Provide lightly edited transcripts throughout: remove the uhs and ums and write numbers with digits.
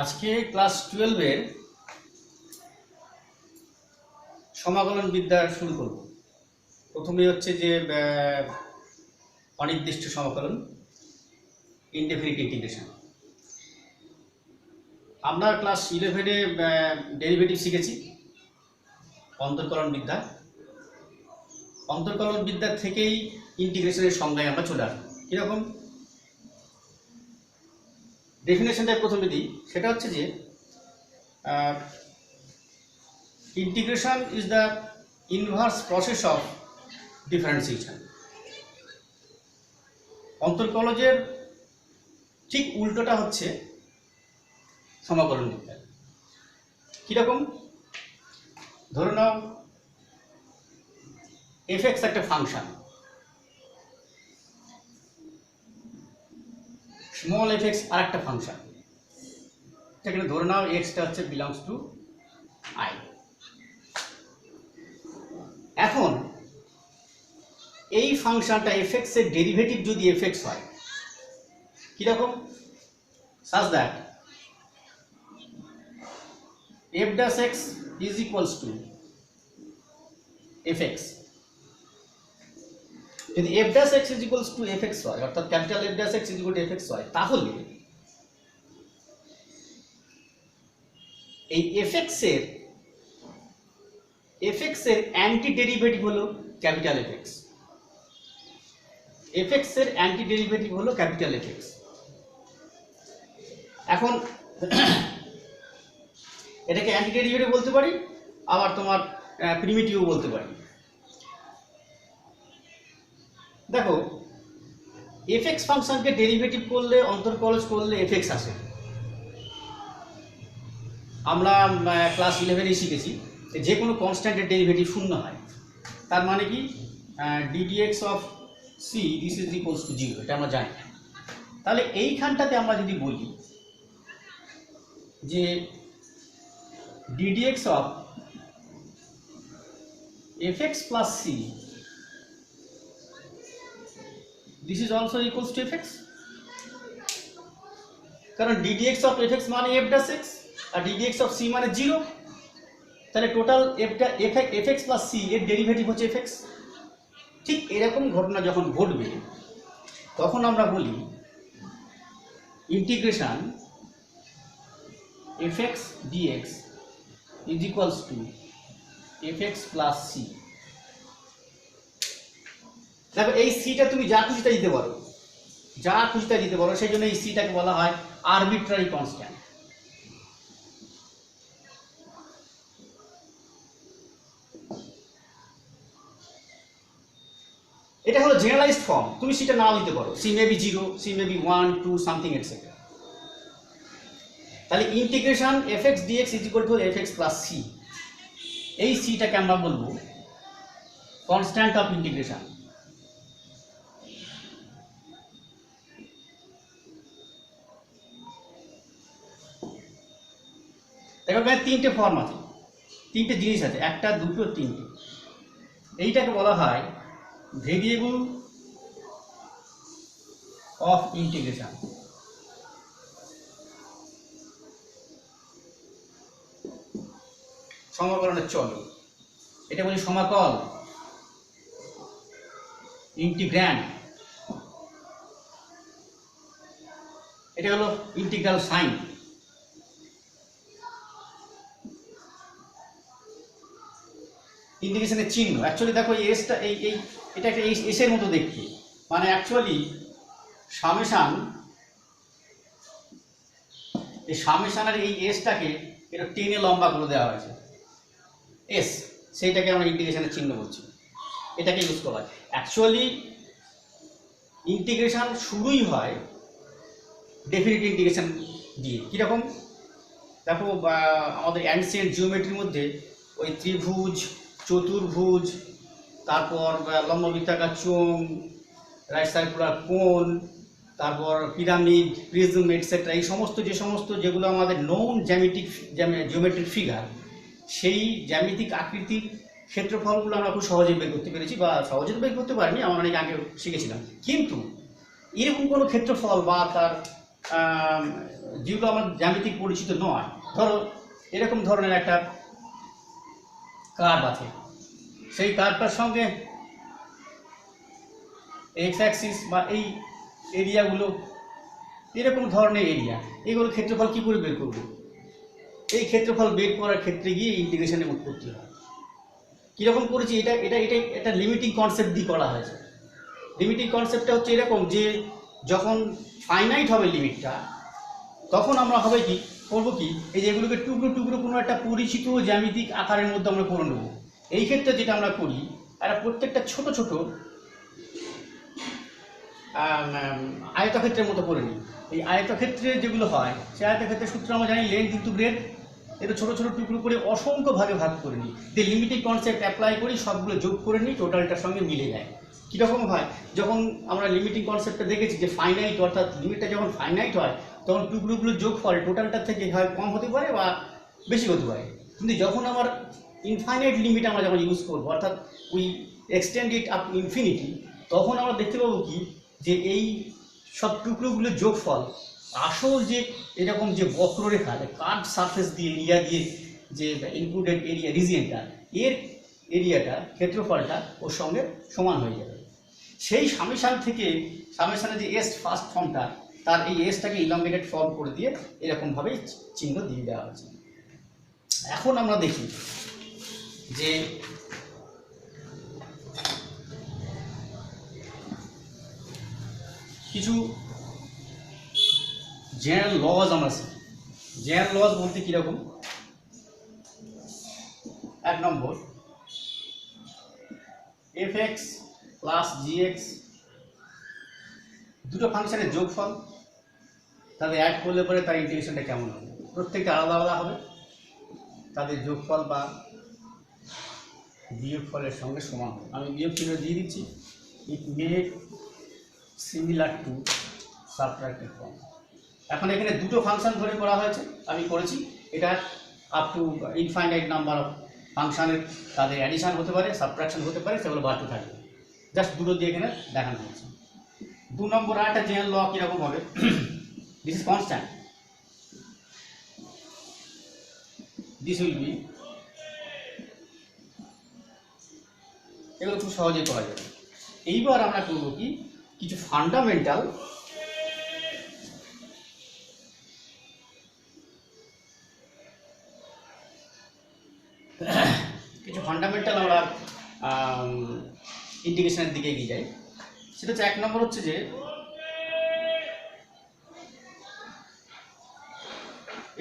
আজকে ক্লাস 12-এর সমাকলন বিদ্যা শুরু করব। প্রথমে হচ্ছে যে অনির্দিষ্ট সমাকলন, ইনডেফিনিট ইন্টিগ্রেশন। আমরা ক্লাস 11-এ ডেরিভেটিভ শিখেছি অন্তর্কলন বিদ্যা। অন্তর্কলন বিদ্যা থেকেই ইন্টিগ্রেশনের সংজ্ঞায় আমরা চলে আসবো। কীরকম ডেফিনেশনটা প্রথমে দিই, সেটা হচ্ছে যে integration is the inverse process of differentiation. অন্তর্কলজের ঠিক উল্টোটা হচ্ছে সমাকলন বিদ্যা। কীরকম? ধরে নাও f(x) একটা ফাংশন, স্মল f(x) আর একটা ফাংশন। সেখানে ধরে নাও x-টা হচ্ছে বিলংস টু i। এখন এই ফাংশনটা f(x) এর ডেরিভেটিভ যদি f(x) হয়, কীরকম? such that f'(x) is equals to f(x). যদি f'(x) is equals to f(x) হয়, অর্থাৎ capital f'(x) is equal to f(x) হয়, তাহলে এই f(x) এর অ্যান্টি ডেরিভেটিভ হলো ক্যাপিটাল f(x). f(x) এর অ্যান্টি ডেরিভেটিভ হলো ক্যাপিটাল f(x). এখন এটাকে অ্যান্টি ডেরিভেটিভ বলতে পারি, আবার তোমার প্রিমিটিভও বলতে পারি। দেখো, f(x) ফাংশনকে ডেরিভেটিভ করলে, অন্তর্কলজ করলে f(x) আসে। আমরা ক্লাস 11-এ শিখেছি যে কোনো কনস্ট্যান্টের ডেরিভেটিভ শূন্য হয়। তার মানে কি ddx of c this is equals two 0, এটা আমরা জানি। তাহলে এইখানটাতে আমরা যদি বলি যে ddx of fx plus c this is also equals to fx, কারণ ddx অফ fx মানে f'(x) R ddx of c মানে 0। তাহলে টোটাল fx প্লাস c এর ডেরিভেটিভ হচ্ছে fx। ঠিক এরকম ঘটনা যখন ঘটবে তখন আমরা বলি integration fx dx is equals two fx plus c। দেখো, এই সিটা তুমি যা খুশি তাই দিতে পারো, যা খুশি তাই দিতে পারো। সেই জন্য এই সিটাকে বলা হয় আরবিট্রারি কনস্ট্যান্ট। এটা হলো জেনারেলাইজড ফর্ম, তুমি সেটা নাও দিতে পারো। C may be 0, C may be 1, 2 something etcetera. তাহলে integration fx dx is equal to fx plus c। এই সিটাকে আমরা বলবো কনস্ট্যান্ট অফ ইন্টিগ্রেশন। দেখো, এখানে তিনটে ফর্ম আছে, তিনটে জিনিস আছে, একটা, দুটো, তিনটে। এইটাকে বলা হয় ভেরিয়েবল অফ ইন্টিগ্রেশন। সমাকলনের চল, এটা বলি সমাকল। ইন্টিগ্র্যান্ড, এটা হলো ইন্টিগ্রাল সাইন। ইন্টিগ্রেশনের চিহ্ন, অ্যাকচুয়ালি দেখো এই এসটা, এটা একটা এসের মতো দেখতে, মানে অ্যাকচুয়ালি সামেশানের এই এসটাকে এটা টেনে লম্বা করে দেওয়া হয়েছে এস, সেইটাকে আমরা ইন্টিগ্রেশনের চিহ্ন বলছি। এটাকে ইউজ করা হয়। অ্যাকচুয়ালি ইন্টিগ্রেশন শুরুই হয় ডেফিনিট ইন্টিগ্রেশন দিয়ে। কীরকম? দেখো, আমাদের অ্যানসিয়েন্ট জিওমেট্রির মধ্যে ওই ত্রিভুজ, চতুর্ভুজ, তারপর লম্ববৃত্তাকার চোঙ, রাইট সার্কুলার কোণ, তারপর পিরামিড, প্রিজম এটসেট্রা, এই সমস্ত যেগুলো আমাদের নোন জিওমেট্রিক ফিগার, সেই জ্যামিতিক আকৃতির ক্ষেত্রফলগুলো আমরা খুব সহজেই বের করতে পেরেছি, বা সহজে বের করতে পারিনি, আমরা অনেক আগে শিখেছিলাম। কিন্তু এরকম কোনো ক্ষেত্রফল বা তার যেগুলো আমার জ্যামিতিক পরিচিত নয়। ধরো এরকম ধরনের একটা কার্ভ আছে, সেই কার্ভটার সঙ্গে এক্স অ্যাক্সিস বা এই এরিয়াগুলো এরকম ধরনের এরিয়া, এগুলো ক্ষেত্রফল কী করে বের করব? এই ক্ষেত্রফল বের করার ক্ষেত্রে গিয়ে ইন্টিগ্রেশনের উৎপত্তি হয়। কীরকম করেছি, এটা এটা এটা একটা লিমিটিং কনসেপ্ট দিয়ে করা হয়েছে। লিমিটিং কনসেপ্টটা হচ্ছে এরকম যে যখন ফাইনাইট হবে লিমিটটা, তখন আমরা হবে কি করবো কি, এই যে এগুলোকে টুকরো টুকরো কোনো একটা পরিচিত জ্যামিতিক আকারের মধ্যে আমরা করে নেব। এই ক্ষেত্রে যেটা আমরা করি, এরা প্রত্যেকটা ছোট ছোট আয়তক্ষেত্রের মতো করে নিই। এই আয়তক্ষেত্রের যেগুলো হয়, সেই আয়তক্ষেত্রের সূত্র আমরা জানি লেন্থ ইনটু ব্রেডথ। এটা ছোটো ছোটো টুকরো করে অসংখ্য ভাগে ভাগ করে নিই, দিয়ে লিমিটিং কনসেপ্ট অ্যাপ্লাই করি, সবগুলো যোগ করে নিই, টোটালটার সঙ্গে মিলে যায়। কীরকম হয়, যখন আমরা লিমিটিং কনসেপ্টটা দেখেছি যে ফাইনাইট, অর্থাৎ লিমিটটা যখন ফাইনাইট হয় তখন টুকরোগুলো যোগফল টোটালটার থেকে হয় কম হতে পারে বা বেশি হতে পারে। কিন্তু যখন আমার ইনফাইনাইট লিমিট আমরা যখন ইউজ করবো, অর্থাৎ we extend it up to infinity, তখন আমরা দেখতে পাবো কি যে এই সব টুকরোগুলোর যোগফল আসল যে এরকম যে বক্ররেখা, কার্ভ সারফেস দিয়ে এরিয়া দিয়ে যে ইনক্লুডেড এরিয়া রিজিয়নটা, এর এরিয়াটা ক্ষেত্রফলটা ওর সঙ্গে সমান হয়ে যাবে। সেই সামেশান থেকে সামেশানের যে এস ফার্স্ট ফর্মটা, তার এই এসটাকে ইলংগেটেড ফর্ম করে দিয়ে এরকমভাবেই চিহ্ন দিয়ে দেওয়া হয়েছে। এখন আমরা দেখি যে কিছু জেনারেল লজ আমরা শিখি। জেনারেল লজ বলতে কীরকম, 1 নম্বর, fx প্লাস gx দুটো ফাংশনের যোগফল, তাদের অ্যাড করলে পরে তার ইন্টিগ্রেশনটা কেমন হবে? প্রত্যেকটা আলাদা আলাদা হবে, তাদের যোগফল বা বিয়োগফলের সঙ্গে সমান হবে। আমি বিয়োগ চিহ্ন দিয়ে দিচ্ছি, ইট মে সিমিলার টু সাবট্রাক্টেড ফর্ম। এখন এখানে দুটো ফাংশন ধরে করা হয়েছে, আমি করেছি। এটা up to infinite number of ফাংশনের তাদের অ্যাডিশন হতে পারে, সাবট্রাকশন হতে পারে, সেগুলো বাড়তে থাকবে। জাস্ট দুটো দিয়ে এখানে দেখানো হয়েছে। 2 নম্বর আর একটা জেনারেল ল কীরকম হবে, this is constant, this will be, এগুলো খুব সহজেই করা যাবে। এইবার আমরা করবো কি, কিছু ফান্ডামেন্টাল আমরা ইন্টিগ্রেশনের দিকে এগিয়ে যাই। সেটা হচ্ছে 1 নম্বর হচ্ছে যে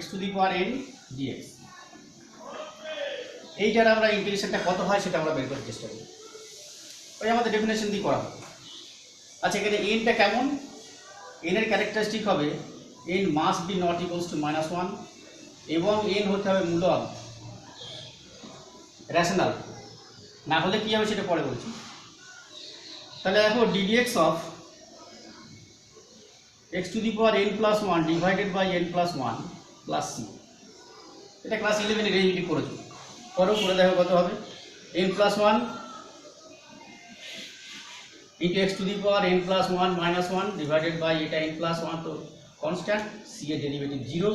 x to the power n dx, এইটার আমরা ইন্টিগ্রেশনটা কত হয় সেটা আমরা বের করার চেষ্টা করি। ওই আমাদের ডেফিনেশন দিয়ে করা হবে। আচ্ছা, এখানে nটা কেমন, n এর ক্যারেক্টারিস্টিক হবে n must be not equals to -1 এবং n হতে হবে মূলক, রেশনাল, না হলে কী হবে সেটা পরে বলছি। তাহলে দেখো ddx of x to the power n plus 1 divided by n plus 1 plus c, এটা ক্লাস 11 এ রেজিটি করেছো, করে দেখো কত হবে, n plus 1 into x to the power n plus 1 minus 1 divided by এটা n plus 1, তো constant, c এর derivative 0,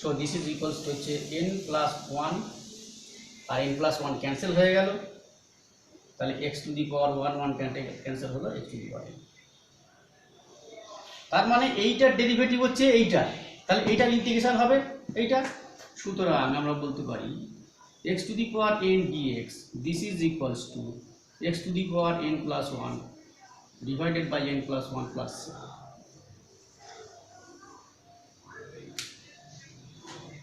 so this is equals to হচ্ছে n plus 1 আর n plus 1 ক্যান্সেল হয়ে গেল, তাহলে x to the power 1 cancel হলো, x to the power n, তার মানে এইটার ডেরিভেটিভ হচ্ছে এইটা, তাহলে এইটার ইন্টিগ্রেশন হবে এইটা। সুতরাং আমরা বলতে পারি x to the power n dx this is equals to x to the power n plus 1 divided by n plus 1 plus c।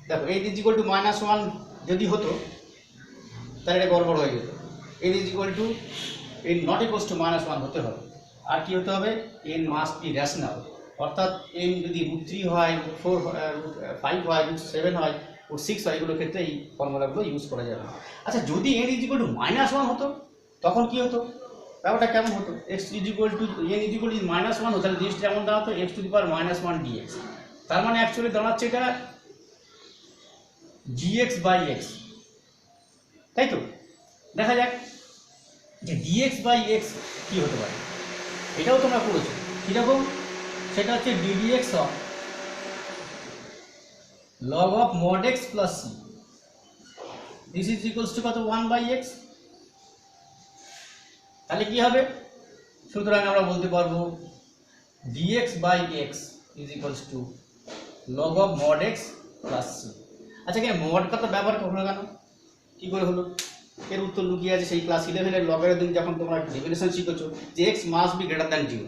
দেখো n is equal to -1 যদি হতো তাহলে এটা গড়বড় হয়ে যেত, n is equal to n not equals to -1 হতে হবে। আর কি হতে হবে, n must be rational, অর্থাৎ n যদি √3 হয়, √4 5 হয়, √7 হয়, √6 হয়, এগুলোর ক্ষেত্রে এই ফর্মুলাগুলো ইউজ করা যাবে। আচ্ছা, যদি n is equal to -1 হতো তখন কি হতো, ব্যাপারটা কেমন হতো, x is equal to n is equal to -1 হতো, তাহলে জিনিসটা যেমন দাঁড়াতো x to the power -1 dx, তার মানে অ্যাকচুয়ালি দাঁড়াচ্ছে এটা gx by x, তাই তো? দেখা যাক যে dx by x কি হতে পারে, এটাও তোমরা করেছো কীরকম, সেটা হচ্ছে ddx of log of mod x plus c, this is equals to কত 1/x। তাহলে কি হবে, সুতরাং আমরা বলতে পারবো dx by x is equals to log of mod x plus c। আচ্ছা এখানে mod কত ব্যবহার করলো কেন, কি করে হলো, এর উত্তর লুকিয়ে আছে সেই ক্লাস 11 এর লগেরিদম যখন তোমরা ডেফিনেশন শিখেছো যে x must be greater than 0,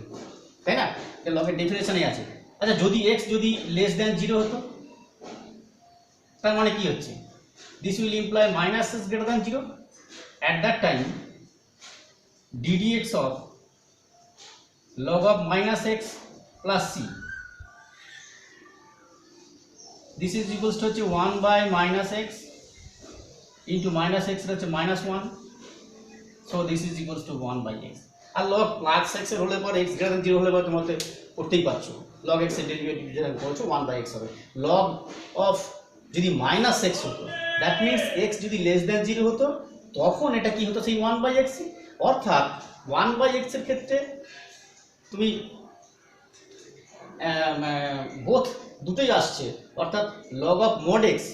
তাই না, এর লগের ডেফিনেশনই আছে। আচ্ছা যদি x যদি লেস দ্যান 0 হতো, তার মানে কি হচ্ছে, this will imply minus x greater than 0, at that time ddx of log of minus x plus c, this is equals to হচ্ছে 1 by minus x into minus x হচ্ছে -1, so this is equals to 1 by x। R log plus x এর হলে পর x greater than 0 হলে পর তোমাদের করতেই পারছো, log x এর ডেরিভেটিভ যেটা করছো 1 by x হবে। log of যদি মাইনাস এক্স হতো, দ্যাট মিনস এক্স যদি লেস দ্যান 0 হতো, তখন এটা কি হতো সেই 1/x, অর্থাৎ 1/x এর ক্ষেত্রে তুমি বোথ দুটোই আসছে, অর্থাৎ log of mod x,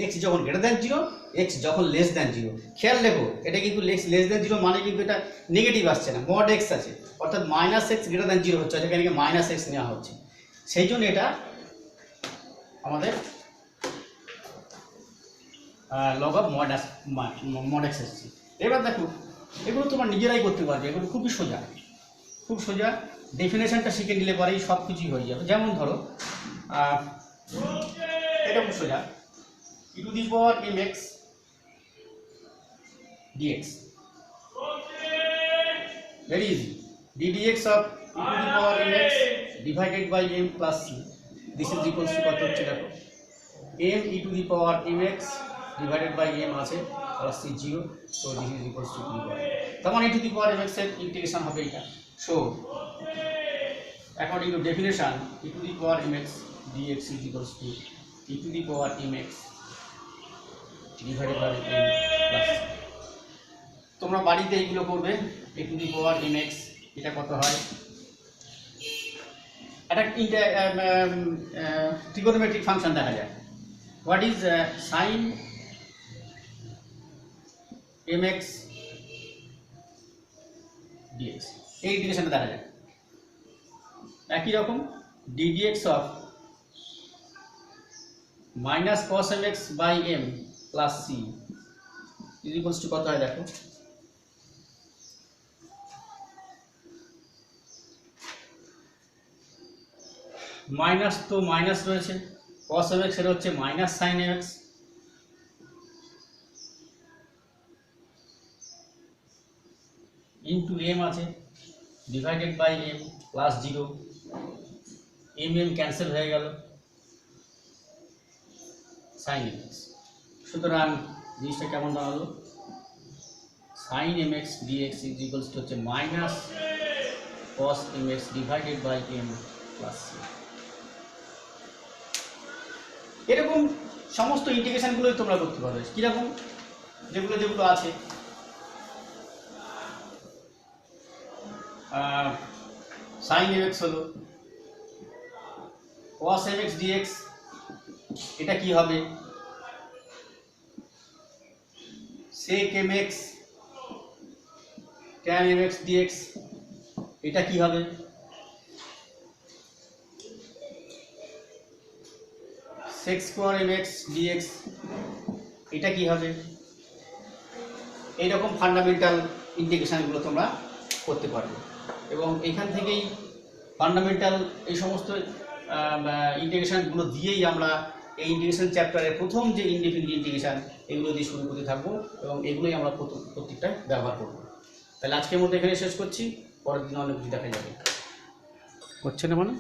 x যখন গ্রেটার দ্যান 0, এক্স যখন লেস দ্যান 0। খেয়াল রেখো এটা কিন্তু লেস দ্যান 0 মানে কিন্তু এটা নেগেটিভ আসছে না, মড এক্স আছে, অর্থাৎ মাইনাস এক্স গ্রেটার দ্যান 0 হচ্ছে, সেখানে মাইনাস এক্স নেওয়া হচ্ছে, সেই জন্য এটা আমাদের লগ অফ মড এক্স এসছে। এবার দেখো এগুলো তোমার নিজেরাই করতে পারবে, এগুলো খুবই সোজা, খুব সোজা, ডেফিনেশনটা শিখে নিলে পরেই সব কিছুই হয়ে যাবে। যেমন ধরো এটা খুব সোজা, e to the power mx dx, very easy, ddx of e to the power mx divided by m plus c, this is equals to কত হচ্ছে দেখো, m e to the power mx divided by m আছে plus c 0, so this is equals to e to the power, তখন e to the power mx এর integration হবে এটা। so according to definition e to the power mx dx is equals to e to the power mx divided by m plus c। তোমরা বাড়িতে এইগুলো করবে, e to the power mx এটা কত হয়, এটা ট্রিগোনোমেট্রিক ফাংশন দেখা যায়, what is sin mx dx, এই ইন্টিগ্রেশনটা দেখা যায়। একই রকম ddx of minus cos mx by m plus c is equals to কত হয় দেখো, মাইনাস তো মাইনাস রয়েছে, cos mx এর হচ্ছে minus sin mx, into m আছে divided by m plus 0, m cancel হয়ে গেল, sin mx। সুতরাং জিনিসটা কেমন দাঁড়ালো, sin mx dx is equals to হচ্ছে minus cos mx divided by m plus c। এরকম সমস্ত ইন্টিগ্রেশনগুলোই তোমরা করতে পারবে, কীরকম, যেগুলো যেগুলো আছে sin mx হলো cos mx dx, এটা কি হবে sec mx tan mx dx, এটা কি হবে sec square mx dx, এটা কি হবে। এইরকম ফান্ডামেন্টাল ইন্টিগ্রেশনগুলো তোমরা করতে পারবে, এবং এখান থেকেই ফান্ডামেন্টাল এই সমস্ত ইন্টিগ্রেশনগুলো দিয়েই আমরা এই ইন্টিগ্রেশন চ্যাপ্টারের প্রথম যে ইনডিফিনিট ইন্টিগ্রেশন এগুলো দিয়ে শুরু করতে থাকবো, এবং এগুলোই আমরা প্রত্যেকটা ব্যবহার করব। তাহলে আজকের মধ্যে এখানে শেষ করছি, পরের দিন অনেক কিছু দেখা যাবে, হচ্ছে না মানে।